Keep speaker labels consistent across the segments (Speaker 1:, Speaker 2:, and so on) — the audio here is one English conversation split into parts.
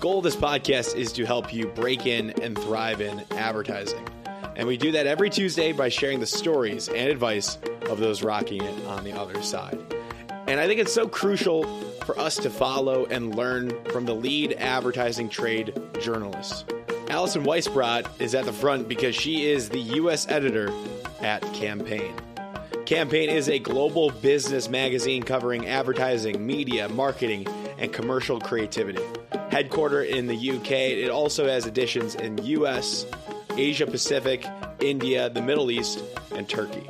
Speaker 1: goal of this podcast is to help you break in and thrive in advertising. And we do that every Tuesday by sharing the stories and advice of those rocking it on the other side. And I think it's so crucial for us to follow and learn from the lead advertising trade journalists. Alison Weissbrot is at the front because she is the U.S. editor at Campaign. Campaign is a global business magazine covering advertising, media, marketing, and commercial creativity. Headquartered in the UK, it also has editions in US, Asia Pacific, India, the Middle East, and Turkey.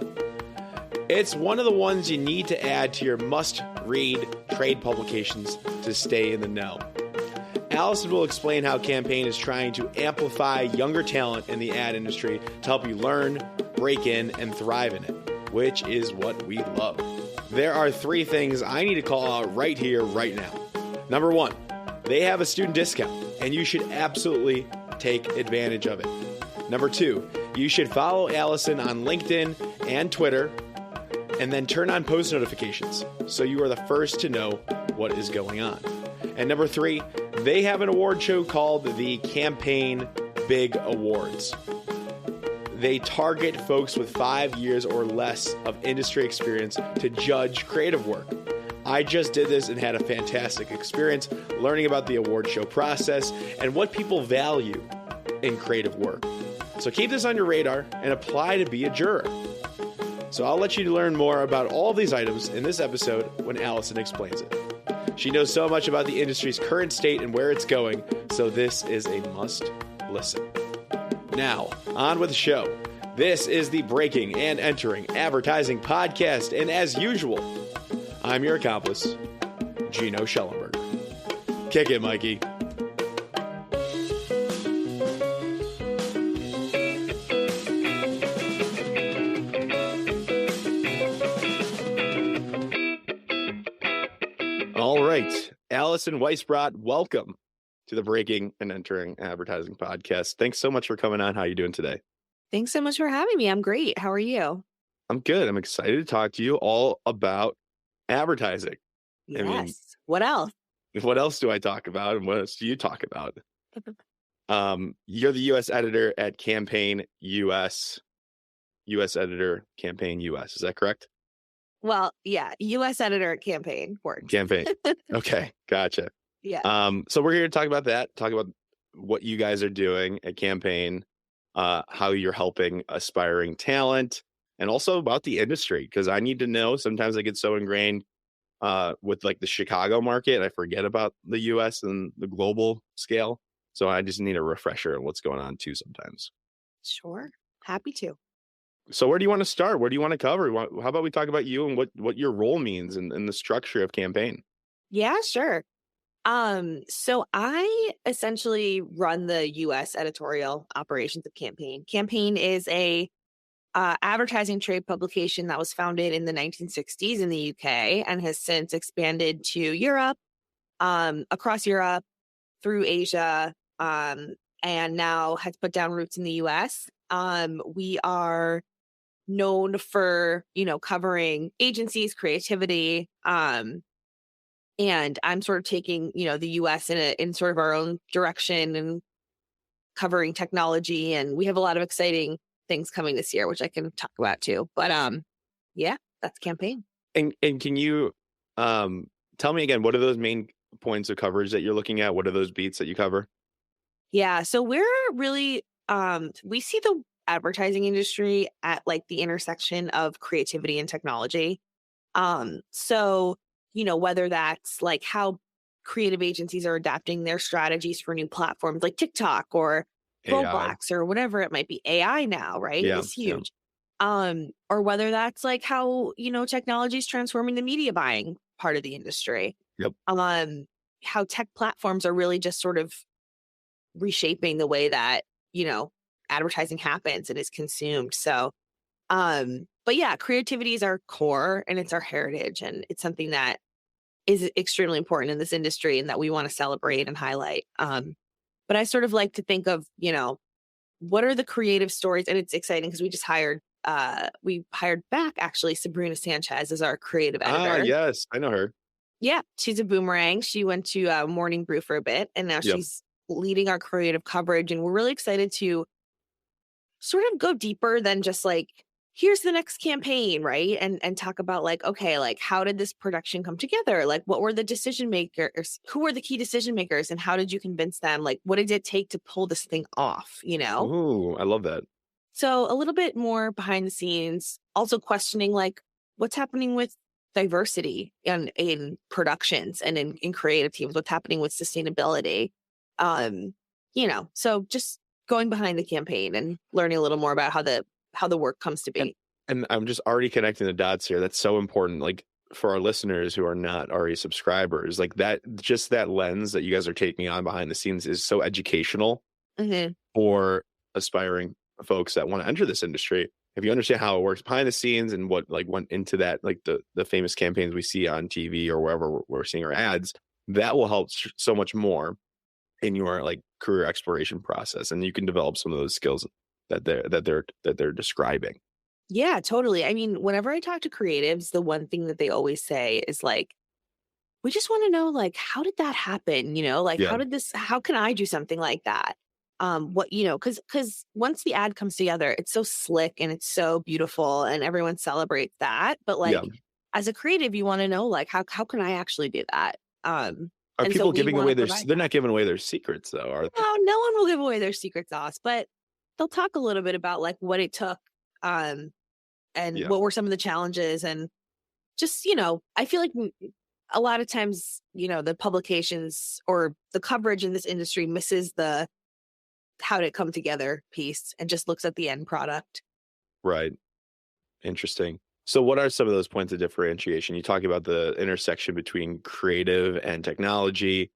Speaker 1: It's one of the ones you need to add to your must-read trade publications to stay in the know. Alison will explain how Campaign is trying to amplify younger talent in the ad industry to help you learn, break in, and thrive in it, which is what we love. There are 3 things I need to call out right here, right now. Number 1, they have a student discount, and you should absolutely take advantage of it. Number 2, you should follow Alison on LinkedIn and Twitter, and then turn on post notifications so you are the first to know what is going on. And number 3, they have an award show called the Campaign Big Awards. They target folks with 5 years or less of industry experience to judge creative work. I just did this and had a fantastic experience learning about the award show process and what people value in creative work. So keep this on your radar and apply to be a juror. So I'll let you learn more about all these items in this episode when Alison explains it. She knows so much about the industry's current state and where it's going, so this is a must listen. Now, on with the show. This is the Breaking and Entering Advertising Podcast, and as usual, I'm your accomplice, Gino Schellenberger. Kick it, Mikey. All right, Alison Weissbrot, welcome to the Breaking and Entering Advertising Podcast. Thanks so much for coming on. How are you doing today?
Speaker 2: Thanks so much for having me. I'm great. How are you?
Speaker 1: I'm good. I'm excited to talk to you all about advertising.
Speaker 2: Yes. I mean, what else?
Speaker 1: What else do I talk about, and what else do you talk about? You're the U.S. editor at Campaign US. U.S. editor, Campaign US. Is that correct?
Speaker 2: Well, yeah. U.S. editor at Campaign.
Speaker 1: Campaign. Okay. Gotcha.
Speaker 2: Yeah.
Speaker 1: So we're here to talk about that, talk about what you guys are doing at Campaign, how you're helping aspiring talent, and also about the industry, because I need to know. Sometimes I get so ingrained with like the Chicago market, I forget about the US and the global scale. So I just need a refresher on what's going on too sometimes.
Speaker 2: Sure. Happy to.
Speaker 1: So where do you want to start? Where do you want to cover? How about we talk about you and what your role means in the structure of Campaign?
Speaker 2: Yeah, sure. So I essentially run the U.S. editorial operations of Campaign. Campaign is a advertising trade publication that was founded in the 1960s in the UK and has since expanded to Europe, across Europe, through Asia, and now has put down roots in the U.S. We are known for, covering agencies, creativity, and I'm sort of taking, the U.S. in sort of our own direction and covering technology. And we have a lot of exciting things coming this year, which I can talk about too. But yeah, that's Campaign.
Speaker 1: And can you tell me again, what are those main points of coverage that you're looking at? What are those beats that you cover?
Speaker 2: Yeah, so we're really we see the advertising industry at like the intersection of creativity and technology. So whether that's like how creative agencies are adapting their strategies for new platforms like TikTok or Roblox or whatever it might be. AI now, right?
Speaker 1: Yeah,
Speaker 2: It's huge. Yeah. Or whether that's like how, technology is transforming the media buying part of the industry.
Speaker 1: Yep.
Speaker 2: How tech platforms are really just sort of reshaping the way that, advertising happens and is consumed. So, but yeah, creativity is our core and it's our heritage, and it's something that is extremely important in this industry and that we want to celebrate and highlight. But I sort of like to think of, what are the creative stories? And it's exciting because we hired back actually Sabrina Sanchez as our creative editor.
Speaker 1: Ah, yes, I know her.
Speaker 2: Yeah, she's a boomerang. She went to Morning Brew for a bit, and now
Speaker 1: Yep.
Speaker 2: she's leading our creative coverage. And we're really excited to sort of go deeper than just like, here's the next campaign, right? And talk about like, okay, like how did this production come together? Like what were the decision makers? Who were the key decision makers and how did you convince them? Like what did it take to pull this thing off, you know?
Speaker 1: Ooh, I love that.
Speaker 2: So a little bit more behind the scenes, also questioning like what's happening with diversity in productions and in creative teams, what's happening with sustainability. Um, so just going behind the campaign and learning a little more about how the work comes to
Speaker 1: And
Speaker 2: be.
Speaker 1: and I'm just already connecting the dots here. That's so important. Like for our listeners who are not already subscribers, like that, just that lens that you guys are taking on behind the scenes is so educational
Speaker 2: Hmm.
Speaker 1: for aspiring folks that want to enter this industry. If you understand how it works behind the scenes and what like went into that, like the famous campaigns we see on TV or wherever we're seeing our ads, that will help so much more in your like career exploration process, and you can develop some of those skills that they're describing.
Speaker 2: Yeah, totally. I mean, whenever I talk to creatives, the one thing that they always say is like, we just want to know, like, how did that happen? Like,
Speaker 1: Yeah,
Speaker 2: how can I do something like that? Because once the ad comes together, it's so slick and it's so beautiful and everyone celebrates that. But
Speaker 1: yeah.
Speaker 2: like, as a creative, you want to know, like, how can I actually do that?
Speaker 1: Are
Speaker 2: And so
Speaker 1: people
Speaker 2: we
Speaker 1: giving
Speaker 2: want
Speaker 1: away
Speaker 2: to
Speaker 1: their?
Speaker 2: provide
Speaker 1: They're
Speaker 2: that.
Speaker 1: not giving away their secrets, though, are they?
Speaker 2: No one will give away their secret sauce, but they'll talk a little bit about like what it took, and
Speaker 1: Yeah,
Speaker 2: what were some of the challenges and just, I feel like a lot of times, the publications or the coverage in this industry misses the how did it come together piece and just looks at the end product.
Speaker 1: right. Interesting. So, what are some of those points of differentiation? You talk about the intersection between creative and technology,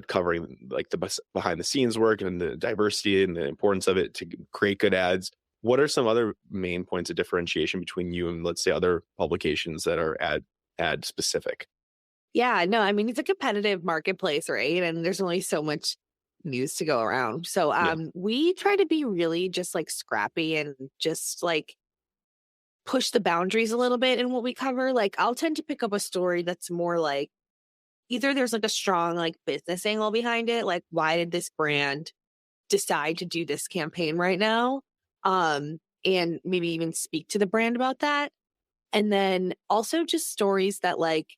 Speaker 1: covering like the behind the scenes work and the diversity and the importance of it to create good ads. What are some other main points of differentiation between you and, let's say, other publications that are ad specific?
Speaker 2: Yeah, no, I mean, it's a competitive marketplace, right? And there's only so much news to go around. So
Speaker 1: Yeah.
Speaker 2: we try to be really just like scrappy and just like push the boundaries a little bit in what we cover. Like I'll tend to pick up a story that's more like either there's like a strong like business angle behind it, like why did this brand decide to do this campaign right now? And maybe even speak to the brand about that. And then also just stories that like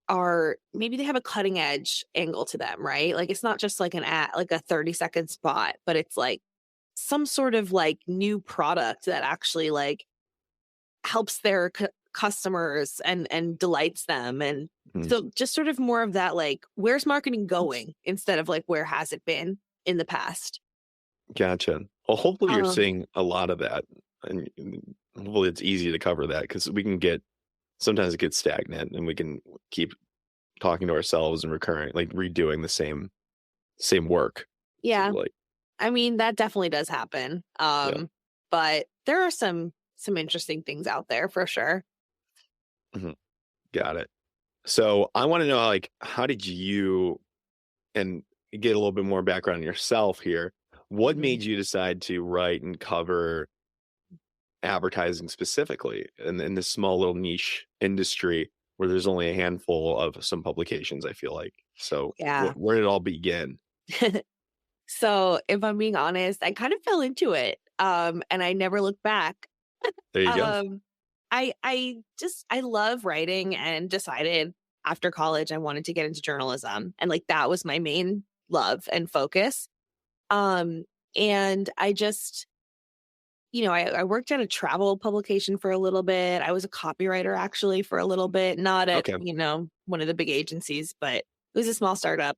Speaker 2: are maybe they have a cutting edge angle to them, right? Like it's not just like an ad, like a 30-second spot, but it's like some sort of like new product that actually like helps their customers and delights them. And
Speaker 1: Mhm.
Speaker 2: so just sort of more of that like where's marketing going instead of like where has it been in the past.
Speaker 1: Gotcha. Well, hopefully you're
Speaker 2: Um
Speaker 1: seeing a lot of that, and hopefully it's easy to cover that because we can get sometimes it gets stagnant, and we can keep talking to ourselves and recurring, like redoing the same work. So
Speaker 2: yeah,
Speaker 1: like,
Speaker 2: I mean that definitely does happen.
Speaker 1: yeah,
Speaker 2: But there are some interesting things out there for sure.
Speaker 1: mhm, got it. So I want to know, like, how did you and get a little bit more background on yourself here? What
Speaker 2: Mhm.
Speaker 1: made you decide to write and cover advertising specifically in this small little niche industry where there's only a handful of some publications, I feel like. So
Speaker 2: Yeah.
Speaker 1: where did it all begin?
Speaker 2: So, if I'm being honest, I kind of fell into it, and I never looked back.
Speaker 1: There you go.
Speaker 2: Um, I love writing and decided after college I wanted to get into journalism, and, like, that was my main love and focus. Um, and I just I worked at a travel publication for a little bit. I was a copywriter actually for a little bit, not at,
Speaker 1: Okay.
Speaker 2: one of the big agencies, but it was a small startup.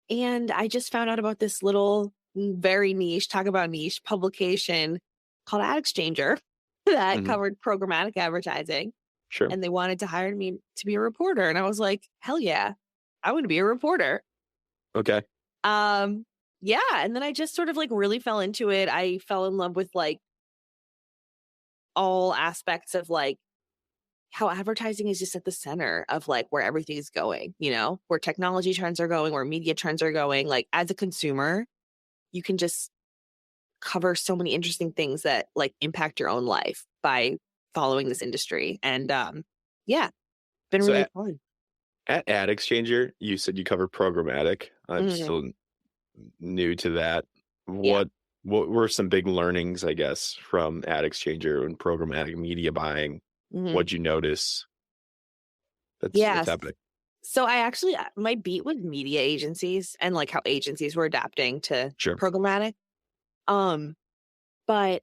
Speaker 2: And I just found out about this little, very niche, talk about niche publication called Ad Exchanger that
Speaker 1: Hmm.
Speaker 2: covered programmatic advertising.
Speaker 1: Sure.
Speaker 2: And they wanted to hire me to be a reporter. And I was like, hell yeah, I want to be a reporter.
Speaker 1: Okay.
Speaker 2: Um, yeah. And then I just sort of like really fell into it. I fell in love with like all aspects of like how advertising is just at the center of like where everything is going, where technology trends are going, where media trends are going. Like as a consumer, you can just cover so many interesting things that like impact your own life by following this industry. And yeah, been
Speaker 1: So
Speaker 2: really fun.
Speaker 1: At Ad Exchanger, you said you covered programmatic. I'm
Speaker 2: Mhm.
Speaker 1: still new to that.
Speaker 2: Yeah.
Speaker 1: What were some big learnings, I guess, from Ad Exchanger and programmatic media buying?
Speaker 2: Mhm.
Speaker 1: What'd you notice that's
Speaker 2: Yes.
Speaker 1: happening?
Speaker 2: So I actually my beat was media agencies and like how agencies were adapting to
Speaker 1: Sure.
Speaker 2: programmatic. Um, but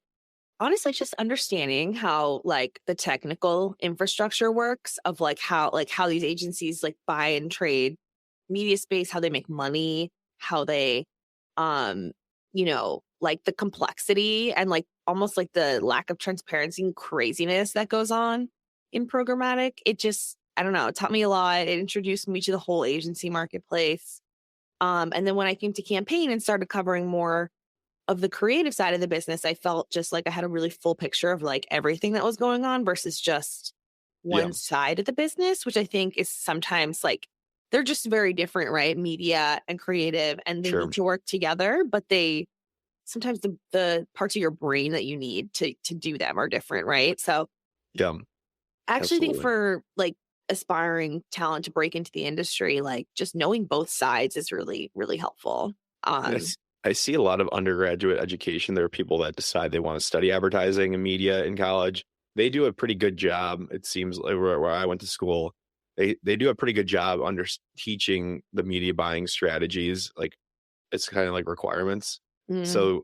Speaker 2: honestly, just understanding how like the technical infrastructure works of like how these agencies like buy and trade media space, how they make money, how they um, like the complexity and like almost like the lack of transparency and craziness that goes on in programmatic. It just, I don't know, it taught me a lot. It introduced me to the whole agency marketplace. And then when I came to campaign and started covering more of the creative side of the business, I felt just like I had a really full picture of like everything that was going on versus just
Speaker 1: Yeah,
Speaker 2: one side of the business, which I think is sometimes like they're just very different, right? Media and creative, and they need
Speaker 1: sure.
Speaker 2: to work together, but they sometimes the parts of your brain that you need to do them are different, right? So
Speaker 1: Yeah,
Speaker 2: I actually think
Speaker 1: absolutely.
Speaker 2: for like aspiring talent to break into the industry, like just knowing both sides is really, really helpful. Um,
Speaker 1: Yes. I see a lot of undergraduate education. There are people that decide they want to study advertising and media in college. They do a pretty good job. It seems like where I went to school, they do a pretty good job teaching the media buying strategies. Like it's kind of like requirements.
Speaker 2: mm,
Speaker 1: So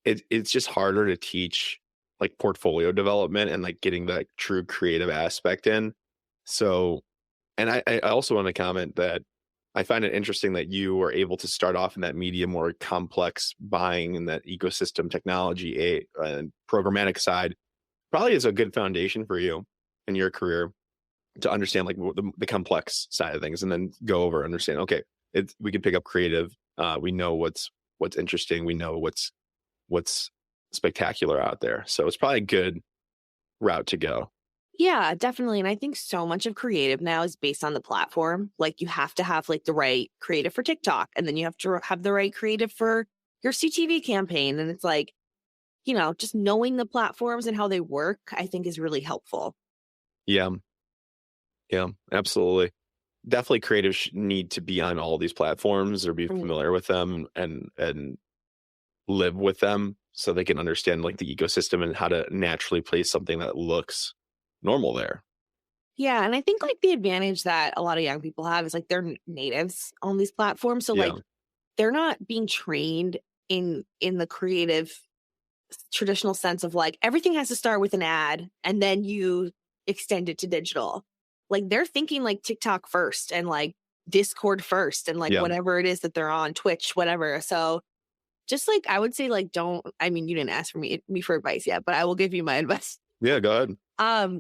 Speaker 1: it's just harder to teach like portfolio development and like getting that true creative aspect in. So, and I also want to comment that I find it interesting that you were able to start off in that media more complex buying and that ecosystem technology and programmatic side probably is a good foundation for you in your career to understand like the complex side of things and then go over understand okay we can pick up creative we know what's interesting we know what's spectacular out there so it's probably a good route to go.
Speaker 2: yeah, definitely. And I think so much of creative now is based on the platform. Like you have to have like the right creative for TikTok, and then you have to have the right creative for your CTV campaign. And it's like, just knowing the platforms and how they work, I think is really helpful.
Speaker 1: Yeah, yeah, absolutely. Definitely creatives need to be on all these platforms or be
Speaker 2: Mm.
Speaker 1: familiar with them and live with them so they can understand like the ecosystem and how to naturally place something that looks normal there.
Speaker 2: Yeah, and I think like the advantage that a lot of young people have is like they're natives on these platforms. So
Speaker 1: Yeah.
Speaker 2: like they're not being trained in the creative traditional sense of like everything has to start with an ad and then you extend it to digital. Like they're thinking like TikTok first and like Discord first and like
Speaker 1: Yeah.
Speaker 2: whatever it is that they're on, Twitch, whatever. So just like I would say like don't, I mean you didn't ask for me for advice yet, but I will give you my advice.
Speaker 1: Yeah, go ahead.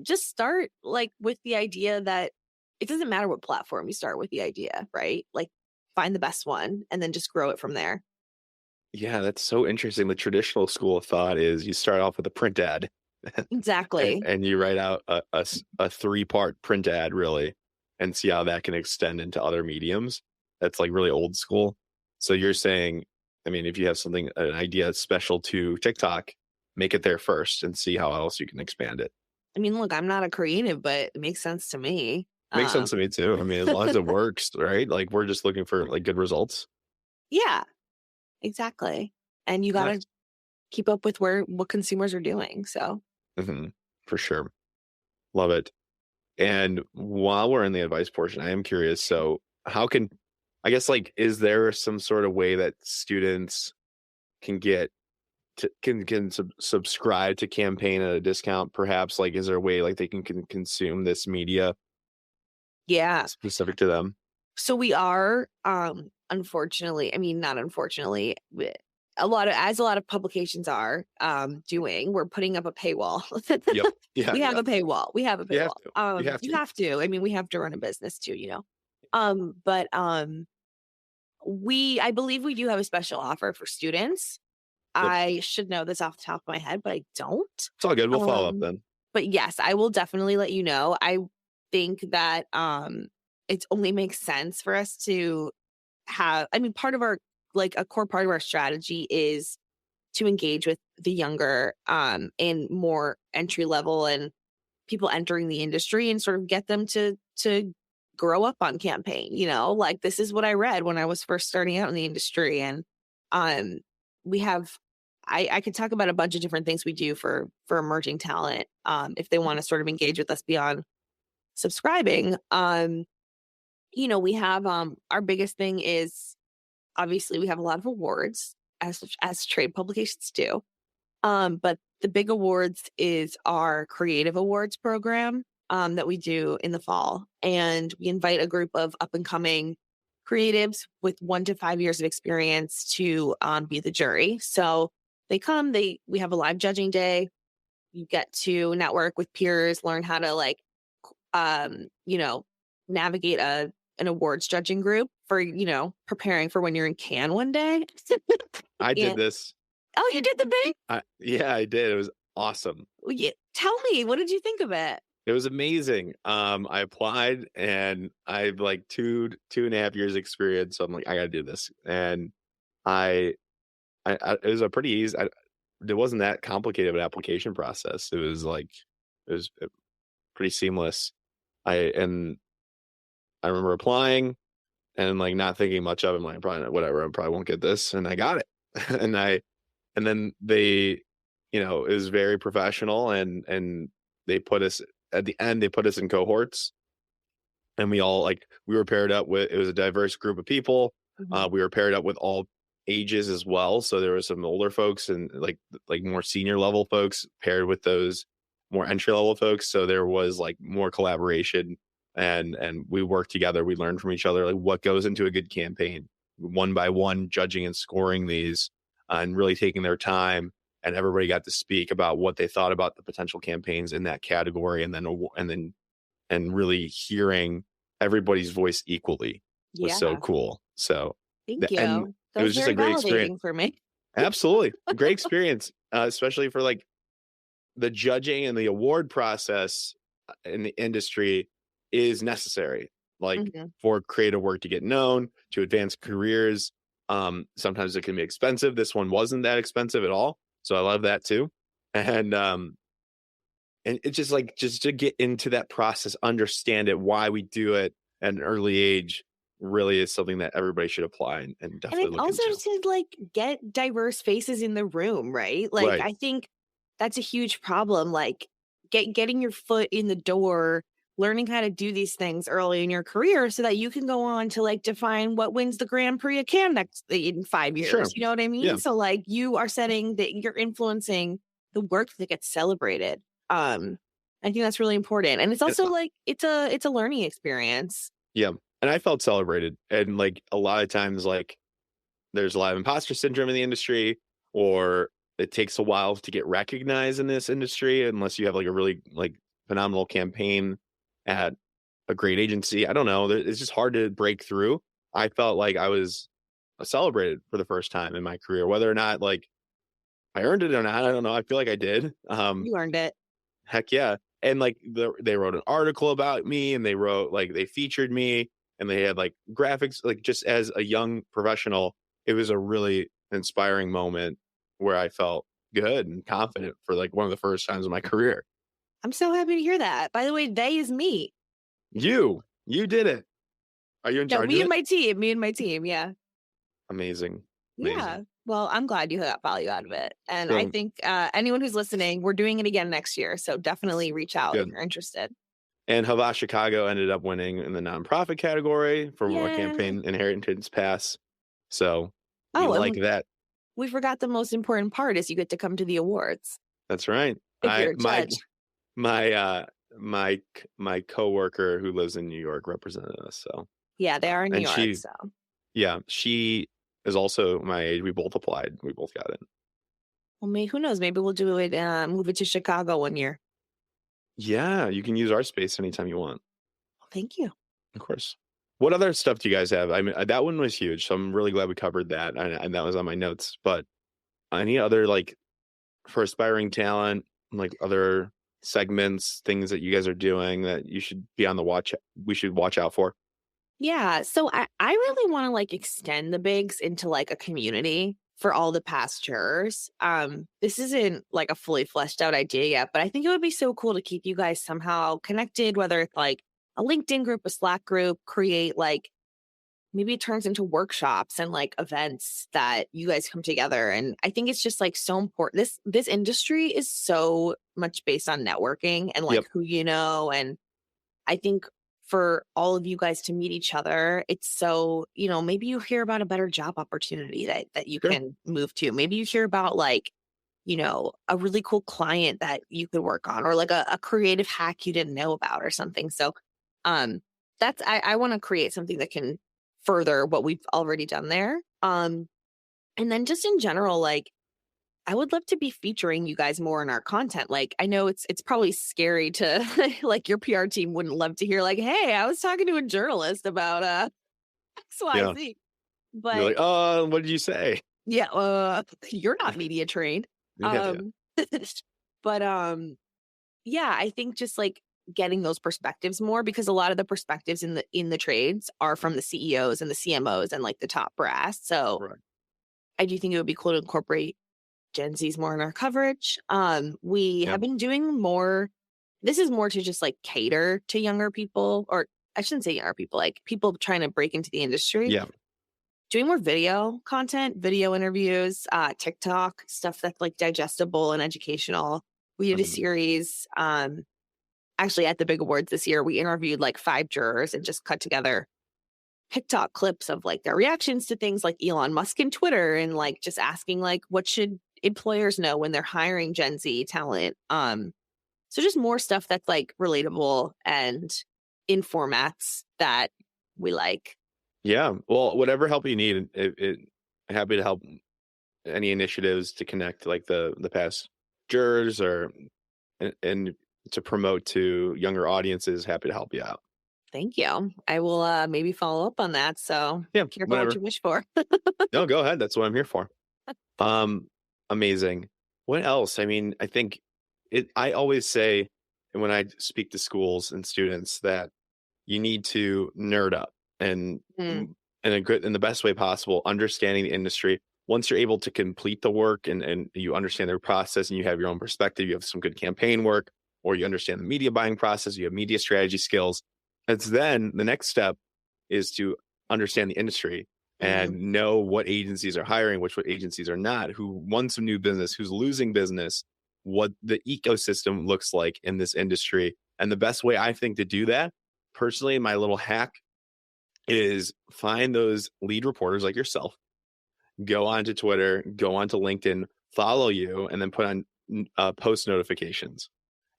Speaker 2: Just start like with the idea that it doesn't matter what platform you start with the idea, right? Like find the best one and then just grow it from there.
Speaker 1: Yeah, that's so interesting. The traditional school of thought is you start off with a print ad
Speaker 2: Exactly.
Speaker 1: and you write out a three-part print ad really and see how that can extend into other mediums. That's like really old school. So you're saying, I mean, if you have something, an idea special to TikTok, make it there first and see how else you can expand it.
Speaker 2: I mean, look, I'm not a creative, but it makes sense to me.
Speaker 1: Makes sense
Speaker 2: Um,
Speaker 1: to me too. I mean, as long as it works, right? Like we're just looking for like good results.
Speaker 2: yeah, exactly. And you got to
Speaker 1: Nice.
Speaker 2: keep up with what consumers are doing. So,
Speaker 1: Hmm. For sure. Love it. And while we're in the advice portion, I am curious. So, how can, I guess, like, is there some sort of way that students can get subscribe to campaign at a discount? Perhaps, like, is there a way like they can consume this media
Speaker 2: yeah.
Speaker 1: specific to them?
Speaker 2: So we are unfortunately, I mean not unfortunately, a lot of publications are doing, we're putting up a paywall.
Speaker 1: Yep. Yeah.
Speaker 2: We have
Speaker 1: Yeah.
Speaker 2: a paywall. We have a
Speaker 1: You have
Speaker 2: paywall.
Speaker 1: to. You have
Speaker 2: You
Speaker 1: to.
Speaker 2: have to. I mean, we have to run a business too. But I believe we do have a special offer for students.
Speaker 1: Yep.
Speaker 2: I should know this off the top of my head, but I don't.
Speaker 1: It's all good. We'll follow up
Speaker 2: Um,
Speaker 1: then.
Speaker 2: but yes, I will definitely let you know. I think that it only makes sense for us to have, I mean, part of our like a core part of our strategy is to engage with the younger and more entry level and people entering the industry and sort of get them to grow up on campaign, like this is what I read when I was first starting out in the industry. And we have I could talk about a bunch of different things we do for emerging talent if they want to sort of engage with us beyond subscribing. We have our biggest thing is obviously we have a lot of awards as trade publications do. But the big awards is our creative awards program that we do in the fall. And we invite a group of up and coming creatives with 1 to 5 years of experience to be the jury. So they come, we have a live judging day. You get to network with peers, learn how to navigate an awards judging group for, preparing for when you're in Cannes one day.
Speaker 1: I did this.
Speaker 2: Oh, you did the big?
Speaker 1: Yeah, I did. It was awesome.
Speaker 2: Well, tell me, what did you think of it?
Speaker 1: It was amazing. I applied and I have like 2.5 years experience. So I'm like, I got to do this. And I it was a pretty easy, it wasn't that complicated of an application process. It was pretty seamless. I remember applying and like not thinking much of it. I'm like, probably whatever, I probably won't get this. And I got it. and then they, it was very professional and they put us at the end, they put us in cohorts and we were paired up with, it was a diverse group of people.
Speaker 2: Mm-hmm.
Speaker 1: We were paired up with all ages as well. So there were some older folks and like more senior level folks paired with those more entry level folks. So there was like more collaboration and we worked together. We learned from each other, like what goes into a good campaign, one by one, judging and scoring these and really taking their time. And everybody got to speak about what they thought about the potential campaigns in that category, and really hearing everybody's voice equally was so cool. So
Speaker 2: thank you.
Speaker 1: It was just a great experience
Speaker 2: for me.
Speaker 1: Absolutely, a great experience, especially for like the judging and the award process in the industry is necessary. Like for creative work to get known, to advance careers. Sometimes it can be expensive. This one wasn't that expensive at all. So I love that too. And it's just to get into that process, understand it, why we do it at an early age really is something that everybody should apply and definitely
Speaker 2: and
Speaker 1: look
Speaker 2: also
Speaker 1: into.
Speaker 2: To get diverse faces in the room, right? Right. I think that's a huge problem. Like getting your foot in the door, learning how to do these things early in your career so that you can go on to define what wins the Grand Prix of Cannes in 5 years. Sure. You know what I mean? Yeah. So you are setting that you're influencing the work that gets celebrated. I think that's really important. And it's also it's a learning experience.
Speaker 1: Yeah. And I felt celebrated. And a lot of times, there's a lot of imposter syndrome in the industry, or it takes a while to get recognized in this industry unless you have a really phenomenal campaign at a great agency. I don't know. It's just hard to break through. I felt like I was celebrated for the first time in my career, whether or not I earned it or not. I don't know. I feel like I did.
Speaker 2: You earned it.
Speaker 1: Heck yeah. And they wrote an article about me, and they wrote they featured me, and they had graphics. Just as a young professional, it was a really inspiring moment where I felt good and confident for one of the first times in my career.
Speaker 2: I'm so happy to hear that. By the way, they is me.
Speaker 1: You did it. Are you in charge?
Speaker 2: Me and my team. Yeah.
Speaker 1: Amazing.
Speaker 2: Yeah. Well, I'm glad you got value out of it. And I think anyone who's listening, we're doing it again next year. So definitely reach out if you're interested.
Speaker 1: And Havas Chicago ended up winning in the nonprofit category for our campaign Inheritance Pass. So that.
Speaker 2: We forgot the most important part is you get to come to the awards.
Speaker 1: That's right.
Speaker 2: If you're a judge.
Speaker 1: My coworker who lives in New York represented us. So
Speaker 2: yeah, they are in New York.
Speaker 1: She is also my age. We both applied. We both got in.
Speaker 2: Well, who knows? Maybe we'll do it. Move it to Chicago one year.
Speaker 1: Yeah, you can use our space anytime you want.
Speaker 2: Well, thank you.
Speaker 1: Of course. What other stuff do you guys have? I mean, that one was huge, so I'm really glad we covered that, and that was on my notes. But any other for aspiring talent, other segments, things that you guys are doing that you should be on the watch? We should watch out for.
Speaker 2: Yeah, so I really want to extend the bigs into a community for all the past jurors. This isn't a fully fleshed out idea yet, but I think it would be so cool to keep you guys somehow connected, whether it's a LinkedIn group, a Slack group, create like, maybe it turns into workshops and like events that you guys come together. And I think it's just like so important. This industry is so much based on networking and like
Speaker 1: Yep.
Speaker 2: who you know. And I think for all of you guys to meet each other, it's so, maybe you hear about a better job opportunity that you
Speaker 1: Sure.
Speaker 2: can move to. Maybe you hear about like, a really cool client that you could work on, or like a creative hack you didn't know about or something. So that's I want to create something that can further what we've already done there. And then just in general, like I would love to be featuring you guys more in our content. Like I know it's probably scary to like your PR team wouldn't love to hear like, hey, I was talking to a journalist about
Speaker 1: Yeah.
Speaker 2: XYZ.
Speaker 1: You're like,
Speaker 2: But
Speaker 1: oh, what did you say?
Speaker 2: yeah, you're not media trained.
Speaker 1: Yeah.
Speaker 2: But yeah, I think just like getting those perspectives more, because a lot of the perspectives in the trades are from the CEOs and the CMOs and like the top brass. So
Speaker 1: Right.
Speaker 2: I do think it would be cool to incorporate Gen Z's more in our coverage. We
Speaker 1: Yeah.
Speaker 2: have been doing more. This is more to just like cater to younger people, or I shouldn't say younger people, like people trying to break into the industry.
Speaker 1: Yeah.
Speaker 2: Doing more video content, video interviews, TikTok, stuff that's like digestible and educational. We did a series, actually at the big awards this year, we interviewed like 5 jurors and just cut together TikTok clips of like their reactions to things like Elon Musk and Twitter, and like just asking like, what should employers know when they're hiring Gen Z talent? So just more stuff that's like relatable and in formats that we like.
Speaker 1: Yeah. Well, whatever help you need, happy to help any initiatives to connect like the past jurors and to promote to younger audiences. Happy to help you out.
Speaker 2: Thank you. I will maybe follow up on that. So
Speaker 1: Yeah.
Speaker 2: careful what
Speaker 1: Whatever.
Speaker 2: you wish for.
Speaker 1: No, go ahead. That's what I'm here for. Amazing. What else? I mean, I think I always say, and when I speak to schools and students, that you need to nerd up and
Speaker 2: Mm,
Speaker 1: in the best way possible, understanding the industry. Once you're able to complete the work and you understand their process and you have your own perspective, you have some good campaign work, or you understand the media buying process, you have media strategy skills. It's then the next step is to understand the industry
Speaker 2: mm,
Speaker 1: and know what agencies are hiring, what agencies are not, who wants some new business, who's losing business, what the ecosystem looks like in this industry. And the best way I think to do that, personally, my little hack is find those lead reporters like yourself, go onto Twitter, go onto LinkedIn, follow you, and then put on post notifications.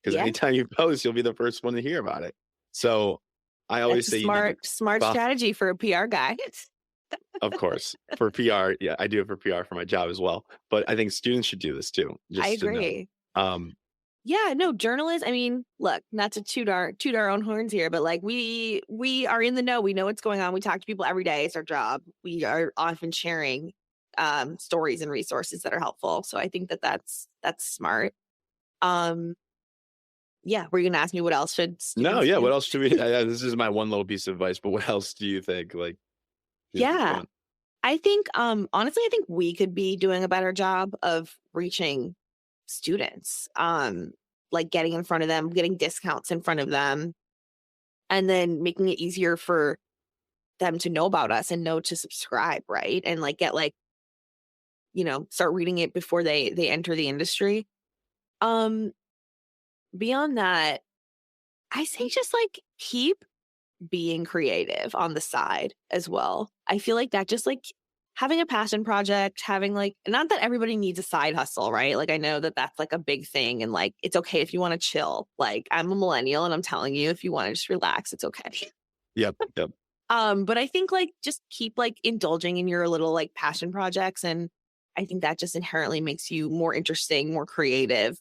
Speaker 1: Because
Speaker 2: yeah,
Speaker 1: anytime you post, you'll be the first one to hear about it. So I always
Speaker 2: that's a
Speaker 1: say you need to
Speaker 2: smart
Speaker 1: buff.
Speaker 2: strategy for a PR guy.
Speaker 1: Of course, for PR, yeah, I do it for PR for my job as well. But I think students should do this too,
Speaker 2: I
Speaker 1: just to know.
Speaker 2: agree. Yeah, no, journalists, I mean, look, not to toot our own horns here, but like we are in the know. We know what's going on. We talk to people every day. It's our job. We are often sharing stories and resources that are helpful. So I think that's smart. Um yeah, were you gonna ask me what else should
Speaker 1: No,
Speaker 2: students
Speaker 1: yeah.
Speaker 2: do?
Speaker 1: What else should we? This is my one little piece of advice, but what else do you think? Like, is
Speaker 2: Yeah.
Speaker 1: fun?
Speaker 2: I think honestly, I think we could be doing a better job of reaching students. Like getting in front of them, getting discounts in front of them, and then making it easier for them to know about us and know to subscribe, right? And like get like, start reading it before they enter the industry. Um Beyond that, I say just like keep being creative on the side as well. I feel like that just like having a passion project, having like, not that everybody needs a side hustle, right? Like I know that that's like a big thing, and like it's okay if you want to chill. Like I'm a millennial and I'm telling you, if you want to just relax, it's okay.
Speaker 1: Yep, yep.
Speaker 2: But I think like just keep like indulging in your little like passion projects, and I think that just inherently makes you more interesting, more creative.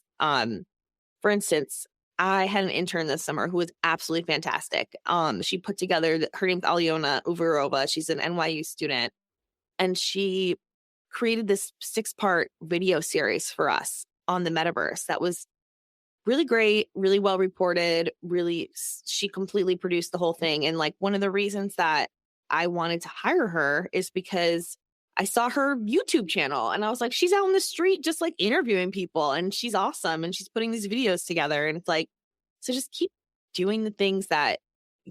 Speaker 2: For instance, I had an intern this summer who was absolutely fantastic. She put together, her name's Aliona Uvarova. She's an NYU student, and she created this 6-part video series for us on the metaverse that was really great, really well reported, she completely produced the whole thing. And like one of the reasons that I wanted to hire her is because I saw her YouTube channel and I was like, she's out on the street just like interviewing people, and she's awesome and she's putting these videos together. And it's like, so just keep doing the things that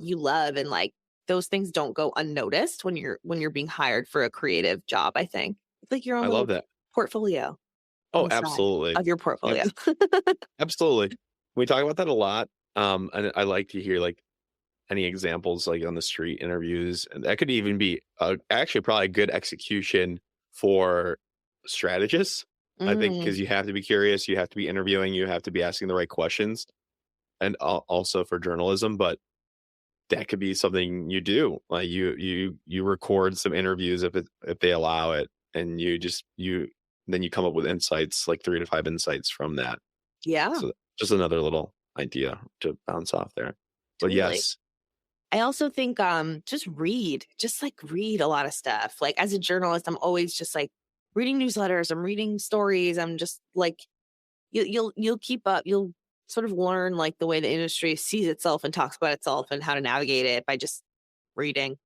Speaker 2: you love, and like those things don't go unnoticed when you're being hired for a creative job, I think. It's like your own
Speaker 1: I love
Speaker 2: little
Speaker 1: that.
Speaker 2: portfolio on
Speaker 1: Oh,
Speaker 2: the side
Speaker 1: absolutely.
Speaker 2: of your portfolio.
Speaker 1: Absolutely. We talk about that a lot. And I like to hear like any examples like on the street interviews. And that could even be actually probably a good execution for strategists. I think
Speaker 2: Mm,
Speaker 1: because you have to be curious, you have to be interviewing, you have to be asking the right questions, and also for journalism. But that could be something you do. Like you record some interviews if they allow it, and you then you come up with insights, like 3 to 5 insights from that.
Speaker 2: yeah,
Speaker 1: So just another little idea to bounce off there. But
Speaker 2: totally.
Speaker 1: yes,
Speaker 2: I also think just like read a lot of stuff. Like as a journalist, I'm always just like reading newsletters, I'm reading stories, I'm just like you'll keep up, you'll sort of learn like the way the industry sees itself and talks about itself and how to navigate it by just reading.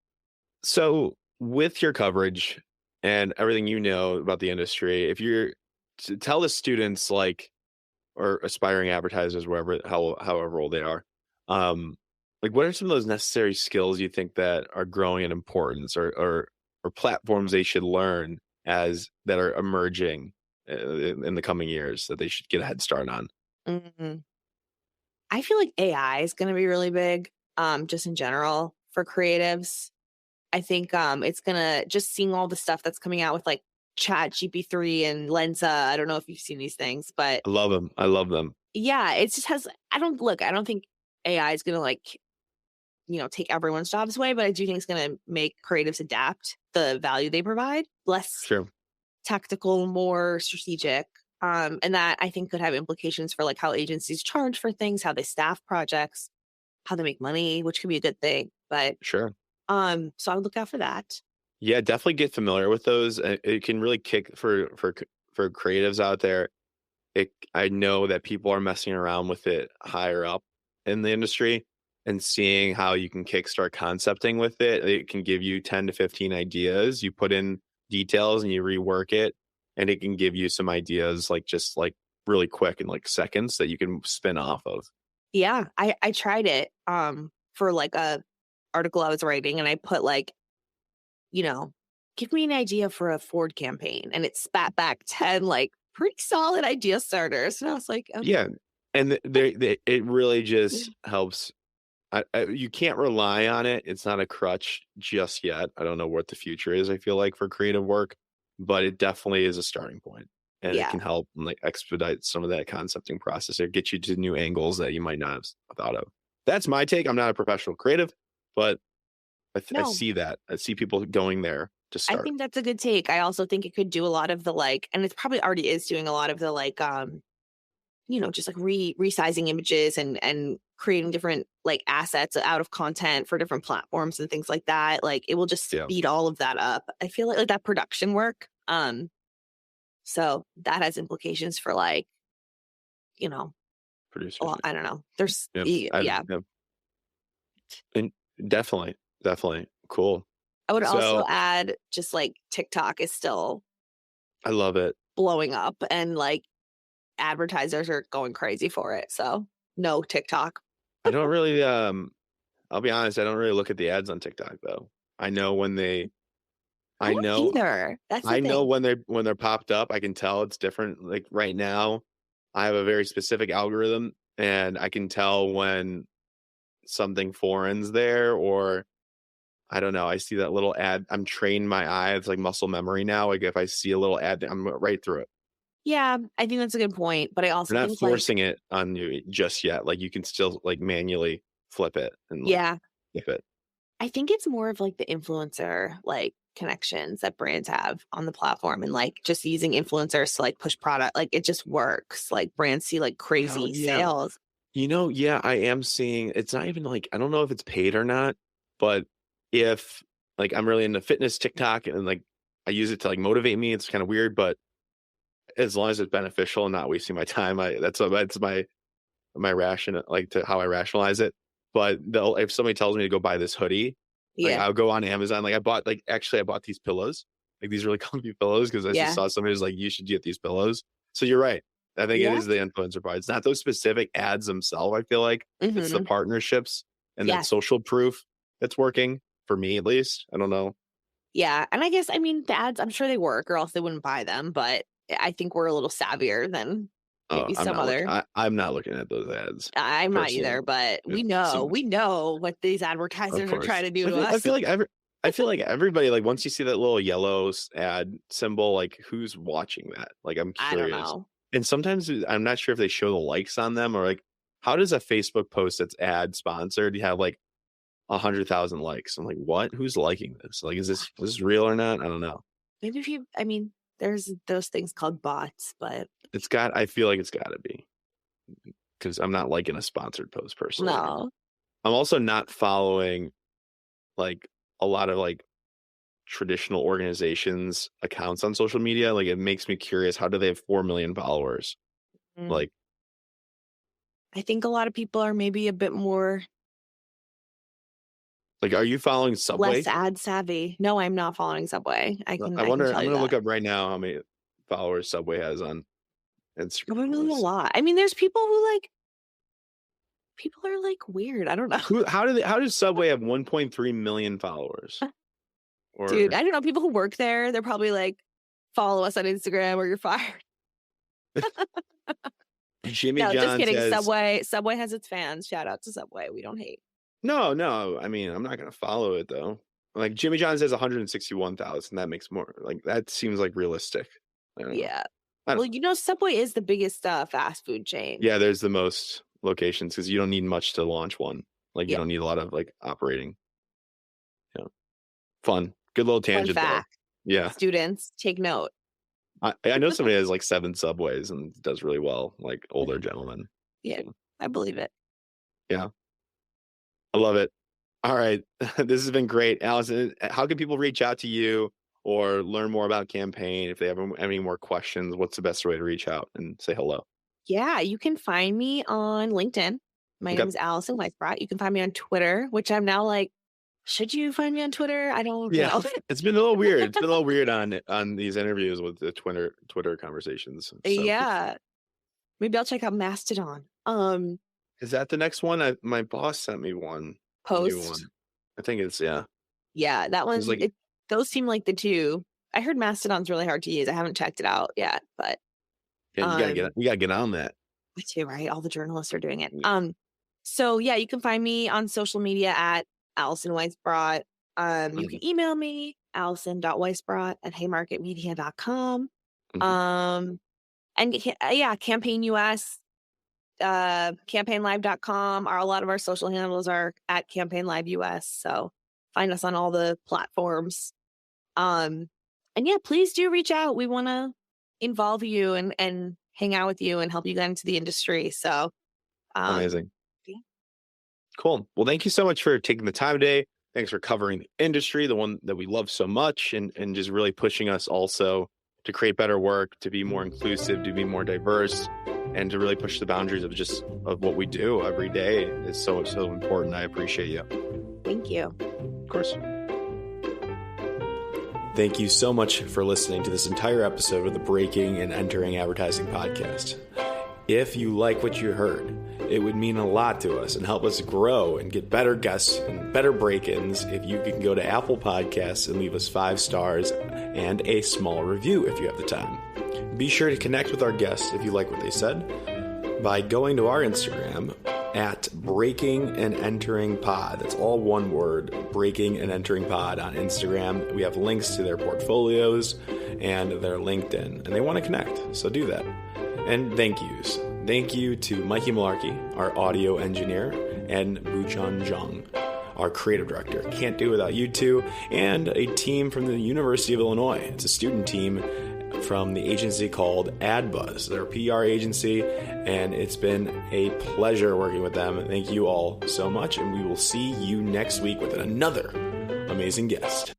Speaker 1: so with your coverage and everything you know about the industry, if you're to tell the students like or aspiring advertisers, wherever however old they are, um, like what are some of those necessary skills you think that are growing in importance, or platforms they should learn as that are emerging in the coming years that they should get a head start on?
Speaker 2: Mhm. I feel like AI is going to be really big, just in general for creatives. I think it's going to just seeing all the stuff that's coming out with like Chat GP3 and Lensa. I don't know if you've seen these things, but
Speaker 1: I love them. I love them.
Speaker 2: yeah, it just has, I don't think AI is going to like, take everyone's jobs away, but I do think it's going to make creatives adapt the value they provide, less
Speaker 1: Sure.
Speaker 2: tactical, more strategic. And that I think could have implications for like how agencies charge for things, how they staff projects, how they make money, which could be a good thing. But
Speaker 1: Sure.
Speaker 2: so I would look out for that.
Speaker 1: Yeah, definitely get familiar with those. It can really kick for creatives out there. I know that people are messing around with it higher up in the industry and seeing how you can kickstart concepting with it. It can give you 10 to 15 ideas. You put in details and you rework it, and it can give you some ideas like just like really quick in like seconds that you can spin off of.
Speaker 2: Yeah, I tried it for like a article I was writing, and I put like, you know, give me an idea for a Ford campaign, and it spat back 10 like pretty solid idea starters. And I was like, okay.
Speaker 1: Yeah. And it really just helps. You can't rely on it. It's not a crutch just yet. I don't know what the future is, I feel like, for creative work, but it definitely is a starting point, and it
Speaker 2: Yeah.
Speaker 1: can help like expedite some of that concepting process or get you to new angles that you might not have thought of. That's my take. I'm not a professional creative, but I
Speaker 2: No,
Speaker 1: see that. I see people going there to
Speaker 2: I
Speaker 1: start.
Speaker 2: think that's a good take. I also think it could do a lot of the like, and it's probably already is doing a lot of the like, just like resizing images and creating different like assets out of content for different platforms and things like that. Like it will just
Speaker 1: Yeah.
Speaker 2: speed all of that up. I feel like that production work. So that has implications for like, you know,
Speaker 1: Producers.
Speaker 2: well, I don't know. There's
Speaker 1: Yeah.
Speaker 2: yeah.
Speaker 1: Yeah. And definitely. Cool.
Speaker 2: I would also
Speaker 1: So
Speaker 2: add just like TikTok is still
Speaker 1: I love it.
Speaker 2: blowing up and like advertisers are going crazy for it. So no TikTok.
Speaker 1: I don't really I'll be honest, I don't really look at the ads on TikTok though. I know when they
Speaker 2: I
Speaker 1: I
Speaker 2: don't
Speaker 1: know
Speaker 2: either. That's the
Speaker 1: I know
Speaker 2: thing.
Speaker 1: when they're popped up. I can tell it's different. Like right now, I have a very specific algorithm, and I can tell when something foreign's there, or I don't know. I see that little ad. I'm trained my eye. It's like muscle memory now. Like if I see a little ad, I'm right through it.
Speaker 2: Yeah, I think that's a good point. But I
Speaker 1: They're
Speaker 2: also
Speaker 1: not
Speaker 2: think like,
Speaker 1: forcing it on you just yet. Like you can still like manually flip it and like
Speaker 2: yeah,
Speaker 1: flip it.
Speaker 2: I think it's more of like the influencer like connections that brands have on the platform and like just using influencers to like push product. Like it just works. Like brands see like
Speaker 1: Hell
Speaker 2: crazy
Speaker 1: yeah.
Speaker 2: sales.
Speaker 1: Yeah, I am seeing it's not even like I don't know if it's paid or not, but if like I'm really into fitness TikTok and like I use it to like motivate me, it's kind of weird, but as long as it's beneficial and not wasting my time, that's my ration like to how I rationalize it. But they'll if somebody tells me to go buy this hoodie, like
Speaker 2: Yeah.
Speaker 1: I'll go on Amazon. Like I bought these pillows, like these really comfy pillows, because I just
Speaker 2: Yeah.
Speaker 1: saw somebody who's like, you should get these pillows. So you're right. I think it
Speaker 2: Yeah.
Speaker 1: is the influencer part. It's not those specific ads themselves. I feel like it's the
Speaker 2: Hmm.
Speaker 1: partnerships and that social proof that's working for me, at least. I don't know.
Speaker 2: Yeah. And I guess, I mean, the ads, I'm sure they work or else they wouldn't buy them. But I think we're a little savvier than maybe some other.
Speaker 1: I'm not looking at those ads.
Speaker 2: I'm not either, but we know what these advertisers are trying to do to us.
Speaker 1: I feel like everybody, like, once you see that little yellow ad symbol, like, who's watching that? Like, I'm curious.
Speaker 2: I don't know.
Speaker 1: And sometimes I'm not sure if they show the likes on them, or like, how does a Facebook post that's ad sponsored have like 100,000 likes? I'm like, what? Who's liking this? Like, is this real or not? I don't know.
Speaker 2: Maybe there's those things called bots, but
Speaker 1: I feel like it's got to be, because I'm not liking a sponsored post personally.
Speaker 2: No.
Speaker 1: I'm also not following like a lot of like traditional organizations accounts on social media. Like, it makes me curious, how do they have 4 million followers? Like,
Speaker 2: I think a lot of people are maybe a bit more
Speaker 1: like, are you following Subway?
Speaker 2: Less ad savvy. No, I'm not following Subway. I'm going
Speaker 1: to look up right now how many followers Subway has on Instagram.
Speaker 2: Probably a lot. I mean, there's people who people are like weird. I don't know.
Speaker 1: How does Subway have 1.3 million followers?
Speaker 2: Dude, I don't know. People who work there, they're probably like, follow us on Instagram or you're fired.
Speaker 1: Jimmy John
Speaker 2: just kidding.
Speaker 1: Says,
Speaker 2: Subway has its fans. Shout out to Subway. We don't hate.
Speaker 1: No. I mean, I'm not going to follow it though. Like, Jimmy John says 161,000. That makes more. Like, that seems like realistic.
Speaker 2: Yeah. Well, Subway is the biggest fast food chain.
Speaker 1: Yeah, there's the most locations because you don't need much to launch one. Like, you don't need a lot of like operating. Yeah. Fun. Good little tangent there. Yeah.
Speaker 2: Students, take note.
Speaker 1: I know somebody has like 7 Subways and does really well, like older gentlemen.
Speaker 2: Yeah, I believe it.
Speaker 1: Yeah. I love it. All right. This has been great. Alison, how can people reach out to you or learn more about Campaign? If they have any more questions, what's the best way to reach out and say hello?
Speaker 2: Yeah, you can find me on LinkedIn. My name is Alison Weissbrot. You can find me on Twitter, which I'm now like, should you find me on Twitter? I don't know.
Speaker 1: It's been a little weird. It's been a little weird on these interviews with the Twitter conversations. So.
Speaker 2: Yeah. Maybe I'll check out Mastodon.
Speaker 1: Is that the next one? My boss sent me one.
Speaker 2: Post.
Speaker 1: One. I think it's Yeah,
Speaker 2: that one. Those seem like the two. I heard Mastodon's really hard to use. I haven't checked it out yet, but
Speaker 1: you gotta get on that.
Speaker 2: Me too, right? All the journalists are doing it. So yeah, you can find me on social media at Alison Weissbrot. You can email me, allison.weissbrot@haymarketmedia.com. And Campaign US, campaignlive.com. A lot of our social handles are at Campaign Live US. So find us on all the platforms. And yeah, please do reach out. We want to involve you and hang out with you and help you get into the industry. So
Speaker 1: amazing. Yeah. Cool. Well, thank you so much for taking the time today. Thanks for covering the industry, the one that we love so much, and just really pushing us also to create better work, to be more inclusive, to be more diverse, and to really push the boundaries of what we do every day. It's so important. I appreciate you.
Speaker 2: Thank you.
Speaker 1: Of course. Thank you so much for listening to this entire episode of the Breaking and Entering Advertising podcast. If you like what you heard, it would mean a lot to us and help us grow and get better guests and better break-ins if you can go to Apple Podcasts and leave us 5 stars and a small review if you have the time. Be sure to connect with our guests if you like what they said by going to our Instagram at Breaking and Entering Pod. That's all one word, Breaking and Entering Pod on Instagram. We have links to their portfolios and their LinkedIn, and they want to connect, so do that. And thank yous. Thank you to Mikey Malarkey, our audio engineer, and Buchan Zhang, our creative director. Can't do it without you two, and a team from the University of Illinois. It's a student team from the agency called AdBuzz. They're a PR agency, and it's been a pleasure working with them. Thank you all so much, and we will see you next week with another amazing guest.